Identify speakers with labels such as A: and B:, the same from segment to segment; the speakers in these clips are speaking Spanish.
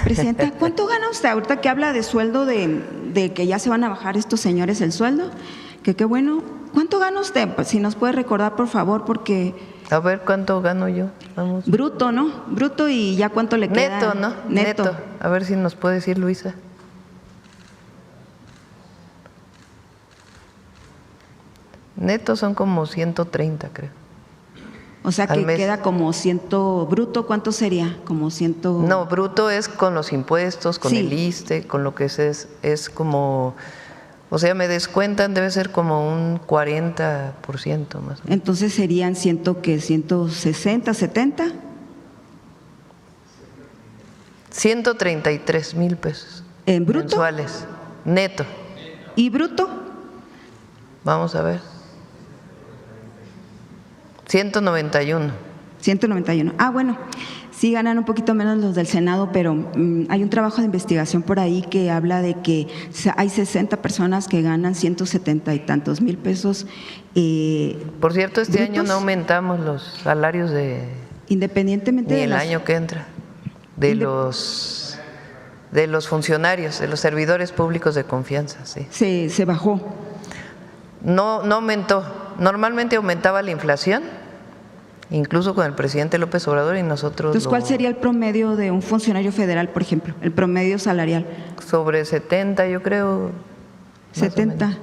A: Presidenta, ¿cuánto gana usted ahorita que habla de sueldo de que ya se van a bajar estos señores el sueldo? Que qué bueno. ¿Cuánto gana usted? Pues si nos puede recordar, por favor, porque…
B: A ver, ¿cuánto gano yo? Vamos.
A: Bruto, ¿no? Bruto y ya cuánto le queda.
B: Neto, ¿no? Neto. A ver si nos puede decir Luisa. Neto son como 130, creo.
A: O sea que queda como 100, bruto, ¿cuánto sería? Como 100.
B: No, bruto es con los impuestos, con
A: Sí.
B: el ISSSTE, con lo que es como, o sea, me descuentan, debe ser como un 40% más o menos.
A: Entonces serían 160, 70.
B: 133,000 pesos.
A: ¿En bruto?
B: Mensuales, neto.
A: ¿Y bruto?
B: Vamos a ver. 191.
A: 191. Ah, bueno, sí ganan un poquito menos los del Senado, pero hay un trabajo de investigación por ahí que habla de que hay 60 personas que ganan 170 y tantos mil pesos.
B: Por cierto, este
A: brutos,
B: año no aumentamos los salarios
A: independientemente
B: ni
A: de
B: el año que entra, de los funcionarios, de los servidores públicos de confianza, sí.
A: Se bajó.
B: No aumentó. Normalmente aumentaba la inflación, incluso con el presidente López Obrador, y nosotros…
A: Entonces, ¿cuál sería el promedio de un funcionario federal, por ejemplo? El promedio salarial.
B: Sobre 70, yo creo.
A: 70.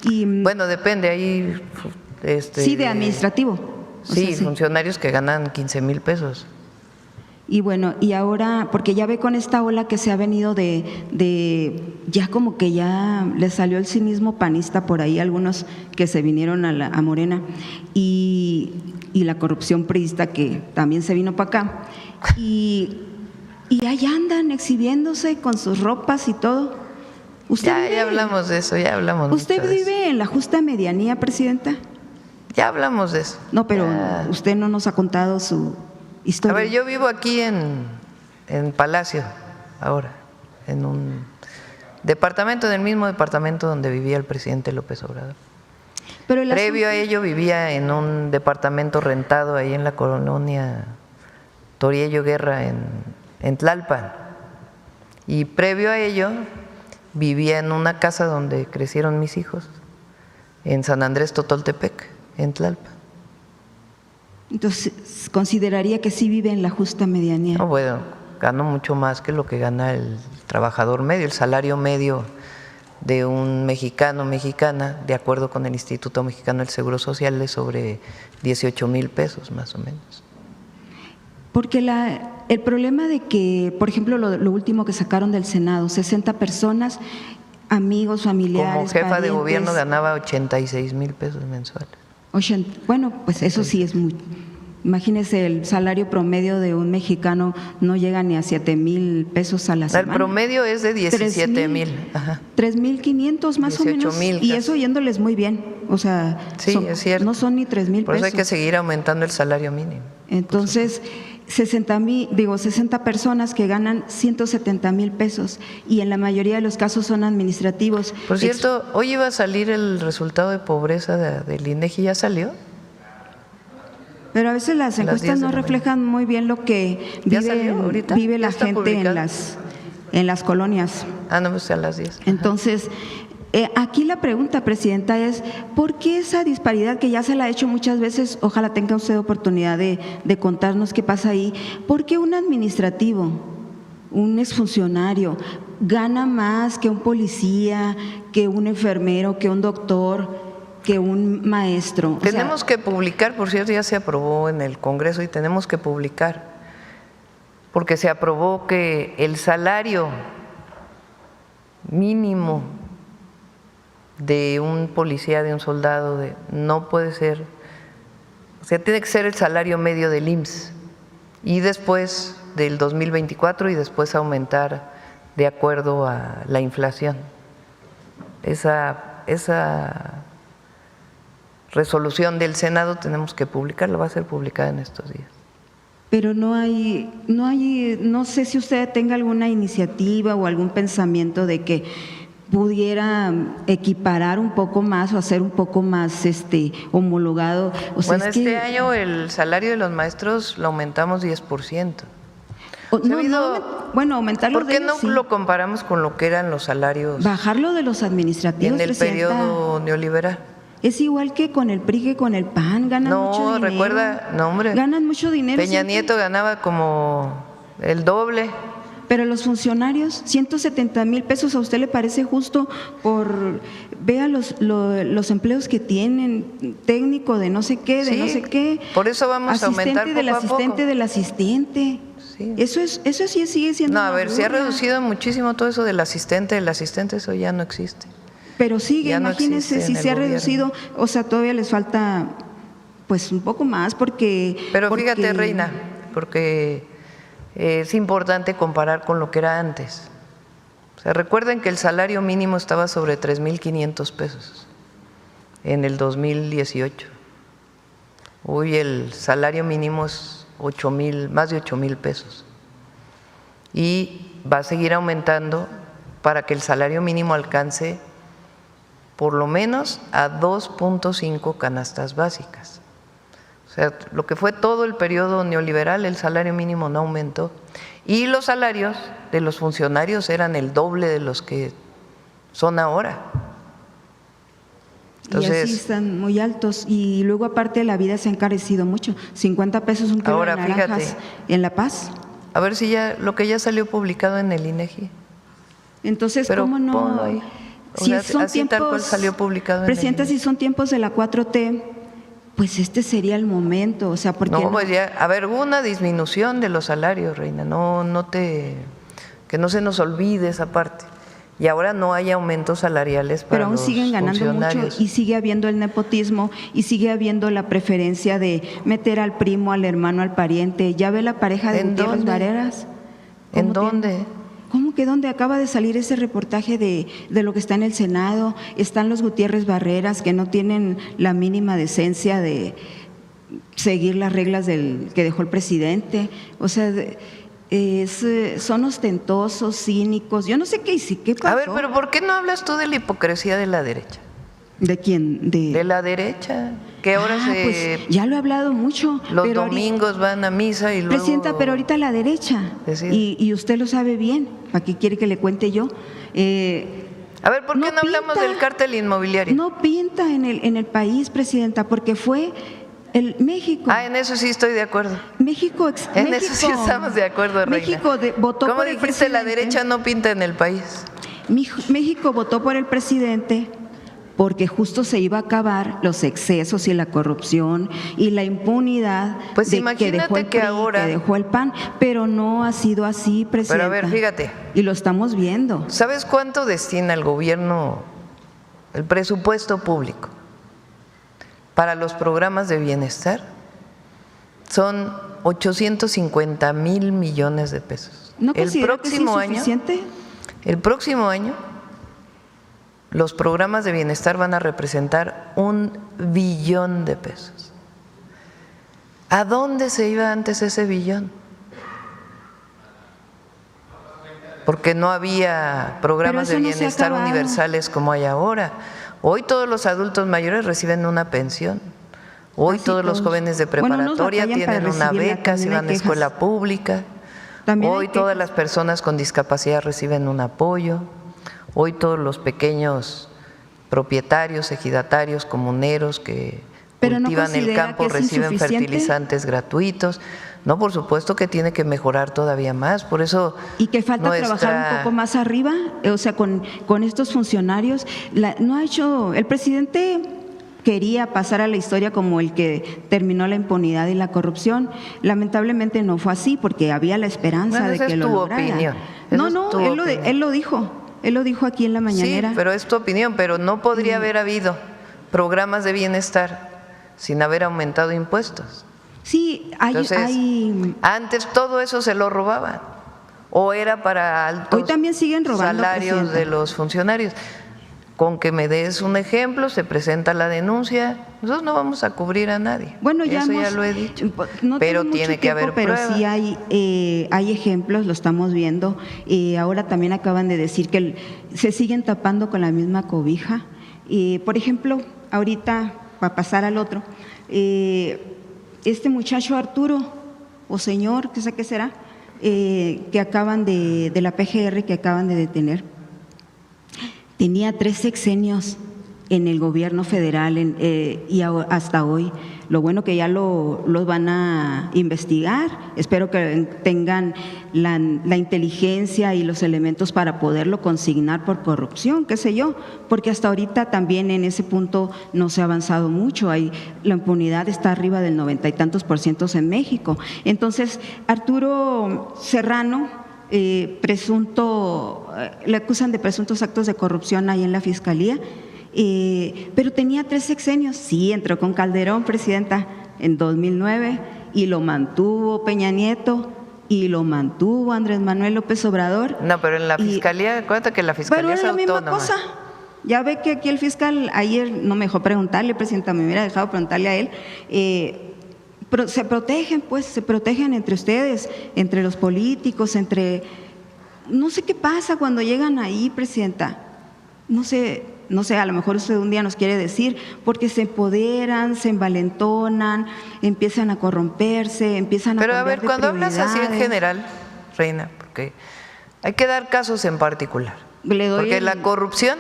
A: Y,
B: bueno, depende, ahí…
A: sí, de administrativo.
B: Sí, funcionarios que ganan 15,000 pesos.
A: Y bueno, y ahora, porque ya ve con esta ola que se ha venido ya como que ya le salió el cinismo panista por ahí, algunos que se vinieron a Morena, y la corrupción priista que también se vino para acá, y ahí andan exhibiéndose con sus ropas y todo.
B: Ya hablamos de eso, ya hablamos.
A: ¿Usted vive en la justa medianía, Presidenta?
B: Ya hablamos de eso.
A: No, pero usted no nos ha contado su historia.
B: A ver, yo vivo aquí en Palacio ahora, en un departamento, en el mismo departamento donde vivía el presidente López Obrador.
A: Pero
B: previo a ello vivía en un departamento rentado ahí en la colonia Toriello Guerra en Tlalpan, y previo a ello vivía en una casa donde crecieron mis hijos, en San Andrés Totoltepec, en Tlalpan.
A: Entonces, ¿consideraría que sí vive en la justa medianía?
B: No, bueno, gano mucho más que lo que gana el trabajador medio. El salario medio de un mexicano o mexicana, de acuerdo con el Instituto Mexicano del Seguro Social, es sobre 18,000 pesos más o menos.
A: Porque el problema de que, por ejemplo, lo último que sacaron del Senado, 60 personas, amigos, familiares,
B: como jefa
A: parientes,
B: de gobierno ganaba 86,000 pesos mensuales.
A: Bueno, pues eso sí es muy… Imagínese, el salario promedio de un mexicano no llega ni a 7,000 pesos a la semana.
B: El promedio es de 17,000.
A: 3,500 más o menos.
B: 18,000.
A: Y eso yéndoles muy bien. O sea,
B: sí, es cierto.
A: No son ni 3,000 pesos.
B: Por eso hay que seguir aumentando el salario mínimo.
A: Entonces, 60 personas que ganan 170,000 pesos, y en la mayoría de los casos son administrativos.
B: Por cierto, hoy iba a salir el resultado de pobreza del INEGI, ¿ya salió?
A: Pero a veces las encuestas no reflejan muy bien lo que vive la gente en las colonias.
B: Ah, no, pues a las 10.
A: Entonces, aquí la pregunta, Presidenta, es ¿por qué esa disparidad que ya se la ha hecho muchas veces? Ojalá tenga usted oportunidad de contarnos qué pasa ahí. ¿Por qué un administrativo, un exfuncionario, gana más que un policía, que un enfermero, que un doctor, que un maestro?
B: Tenemos que publicar, por cierto, ya se aprobó en el Congreso y tenemos que publicar, porque se aprobó que el salario mínimo de un policía, de un soldado, no puede ser, o sea, tiene que ser el salario medio del IMSS, y después del 2024 y después aumentar de acuerdo a la inflación. Esa resolución del Senado tenemos que publicarla, va a ser publicada en estos días.
A: Pero no sé si usted tenga alguna iniciativa o algún pensamiento de que pudiera equiparar un poco más o hacer un poco más homologado. O sea,
B: bueno, este año el salario de los maestros lo aumentamos 10%. Se ha habido-
A: bueno, aumentarlo
B: ¿Por
A: de
B: qué
A: ellos,
B: no
A: sí.
B: lo comparamos con lo que eran los salarios
A: Bajarlo de los administrativos,
B: en el
A: Presidenta.
B: periodo neoliberal?
A: Es igual que con el PRI, que con el PAN, ganan mucho
B: No,
A: dinero.
B: recuerda, no hombre.
A: Ganan mucho dinero.
B: Peña
A: siempre.
B: Nieto ganaba como el doble.
A: Pero los funcionarios, 170,000 pesos, ¿a usted le parece justo? Vea los empleos que tienen, técnico de no sé qué, de
B: Sí,
A: no sé qué.
B: por eso vamos a aumentar
A: asistente del
B: poco a poco.
A: asistente del asistente.
B: Sí.
A: Eso sí sigue siendo
B: No, a
A: una
B: ver, se ha
A: burla.
B: reducido muchísimo todo eso del asistente, eso ya no existe.
A: Pero sigue,
B: Ya no
A: imagínense,
B: existe
A: si
B: en el
A: se ha
B: gobierno.
A: reducido, o sea, todavía les falta pues un poco más porque…
B: Pero
A: porque-
B: fíjate, Reina, porque es importante comparar con lo que era antes. O sea, recuerden que el salario mínimo estaba sobre 3,500 pesos en el 2018. Hoy el salario mínimo es 8,000, más de 8,000 pesos. Y va a seguir aumentando para que el salario mínimo alcance por lo menos a 2.5 canastas básicas. O sea, lo que fue todo el periodo neoliberal, el salario mínimo no aumentó. Y los salarios de los funcionarios eran el doble de los que son ahora.
A: y así
B: Entonces,
A: están muy altos. Y luego aparte la vida se ha encarecido mucho. 50 pesos un kilo
B: Ahora,
A: de naranjas
B: fíjate.
A: en La Paz.
B: a ver si ya lo que ya salió publicado en el INEGI.
A: Entonces,
B: Pero
A: ¿cómo no?
B: ponlo ahí. O
A: Si
B: sea,
A: son
B: así tal cual
A: tiempos,
B: salió publicado en el
A: Presidenta,
B: INEGI.
A: si son tiempos de la 4T, pues este sería el momento. O sea, porque
B: No, pues ya, a ver, hubo una disminución de los salarios, Reina, que no se nos olvide esa parte. Y ahora no hay aumentos salariales para
A: pero aún
B: los
A: siguen ganando
B: funcionarios.
A: mucho y sigue habiendo el nepotismo y sigue habiendo la preferencia de meter al primo, al hermano, al pariente. ¿Ya ve la pareja de
B: ¿En
A: Gutiérrez
B: dónde?
A: Vareras?
B: ¿En
A: ¿Cómo
B: dónde?
A: tiene? ¿Cómo que dónde? Acaba de salir ese reportaje de lo que está en el Senado. Están los Gutiérrez Barreras que no tienen la mínima decencia de seguir las reglas que dejó el presidente. O sea, son ostentosos, cínicos. Yo no sé qué pasó.
B: A ver, pero ¿por qué no hablas tú de la hipocresía de la derecha?
A: ¿De quién?
B: De la derecha, que ahora
A: pues ya lo he hablado mucho.
B: los
A: pero
B: domingos van a misa y luego…
A: Presidenta, pero ahorita la derecha,
B: Decide.
A: y usted lo sabe bien, ¿para qué quiere que le cuente yo?
B: A ver, ¿por qué no hablamos
A: pinta,
B: del cártel inmobiliario?
A: No pinta en el país, Presidenta, porque fue el México.
B: Ah, en eso sí estoy de acuerdo.
A: México,
B: En eso sí estamos de acuerdo, Reina.
A: México votó
B: ¿Cómo
A: por el
B: dijiste, la
A: presidente.
B: derecha no pinta en el país?
A: México votó por el presidente porque justo se iba a acabar los excesos y la corrupción y la impunidad
B: Pues
A: que
B: imagínate
A: dejó el
B: que
A: PRI,
B: ahora…
A: que dejó el PAN, pero no ha sido así, Presidenta.
B: Pero a ver, fíjate.
A: Y lo estamos viendo.
B: ¿Sabes cuánto destina el gobierno, el presupuesto público, para los programas de bienestar? Son 850,000 millones de pesos.
A: ¿No considera que sí es suficiente?
B: El próximo año, los programas de bienestar van a representar 1 billón de pesos. ¿A dónde se iba antes ese billón? Porque no había programas de
A: Pero eso no se ha
B: bienestar
A: acabado.
B: universales como hay ahora. Hoy todos los adultos mayores reciben una pensión. Hoy
A: Así
B: todos los
A: todos.
B: jóvenes de
A: Bueno, unos
B: preparatoria
A: batallan para
B: tienen una
A: recibirla,
B: beca si
A: también hay
B: van a
A: quejas.
B: escuela pública.
A: También hay
B: Hoy todas
A: quejas.
B: las personas con discapacidad reciben un apoyo. Hoy todos los pequeños propietarios, ejidatarios, comuneros que
A: Pero ¿no
B: cultivan el
A: considera
B: campo
A: que es
B: reciben
A: insuficiente?
B: fertilizantes gratuitos. No, por supuesto que tiene que mejorar todavía más. Por eso
A: Y que falta trabajar un poco más arriba, o sea, con estos funcionarios. No ha hecho, el presidente quería pasar a la historia como el que terminó la impunidad y la corrupción. Lamentablemente no fue así, porque había la esperanza
B: Bueno,
A: de
B: esa
A: que
B: es
A: lo
B: tu
A: lograra.
B: opinión. Esa
A: No,
B: es
A: no,
B: tu
A: él
B: opinión.
A: lo dijo aquí en la mañanera.
B: Sí, pero es tu opinión, pero no podría haber habido programas de bienestar sin haber aumentado impuestos.
A: Sí,
B: Entonces, antes todo eso se lo robaban o era para altos
A: Hoy también siguen robando,
B: salarios
A: Presidenta.
B: de los funcionarios. Con que me des un ejemplo, se presenta la denuncia, nosotros no vamos a cubrir a nadie.
A: Bueno, ya
B: eso ya lo he dicho.
A: No
B: pero
A: tengo mucho
B: tiene que
A: tiempo,
B: haber
A: pero
B: pruebas.
A: sí hay ejemplos, lo estamos viendo. Ahora también acaban de decir que se siguen tapando con la misma cobija. Por ejemplo, ahorita, para pasar al otro, este muchacho Arturo, o señor, qué sé qué será, que acaban de la PGR que acaban de detener, tenía 3 sexenios en el gobierno federal y hasta hoy. Lo bueno que ya los van a investigar, espero que tengan la inteligencia y los elementos para poderlo consignar por corrupción, qué sé yo, porque hasta ahorita también en ese punto no se ha avanzado mucho, la impunidad está arriba del 90 y tantos % en México. Entonces, Arturo Serrano, le acusan de presuntos actos de corrupción ahí en la Fiscalía, pero tenía 3 sexenios, sí, entró con Calderón, presidenta, en 2009, y lo mantuvo Peña Nieto, y lo mantuvo Andrés Manuel López Obrador.
B: No, pero en la Fiscalía, acuérdate que la Fiscalía es autónoma. Pero es la misma cosa.
A: Ya ve que aquí el fiscal, ayer no me dejó preguntarle, presidenta, me hubiera dejado preguntarle a él, se protegen, pues, se protegen entre ustedes, entre los políticos, no sé qué pasa cuando llegan ahí, presidenta, no sé, a lo mejor usted un día nos quiere decir, porque se empoderan, se envalentonan, empiezan a corromperse, empiezan a cambiar de prioridades.
B: Pero a ver, cuando hablas así en general, Reina, porque hay que dar casos en particular, porque la corrupción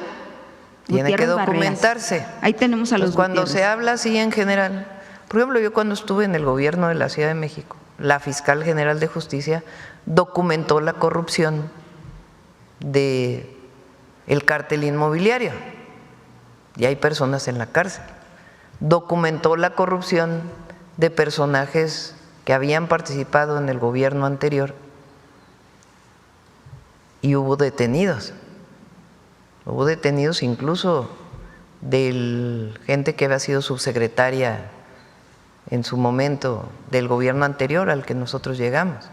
B: tiene que documentarse.
A: Barreras. Ahí tenemos a los
B: cuando
A: Gutiérrez.
B: se habla así en general, por ejemplo, yo cuando estuve en el gobierno de la Ciudad de México, la fiscal general de justicia documentó la corrupción del cártel inmobiliario y hay personas en la cárcel. Documentó la corrupción de personajes que habían participado en el gobierno anterior y hubo detenidos. Hubo detenidos incluso de gente que había sido subsecretaria en su momento del gobierno anterior al que nosotros llegamos.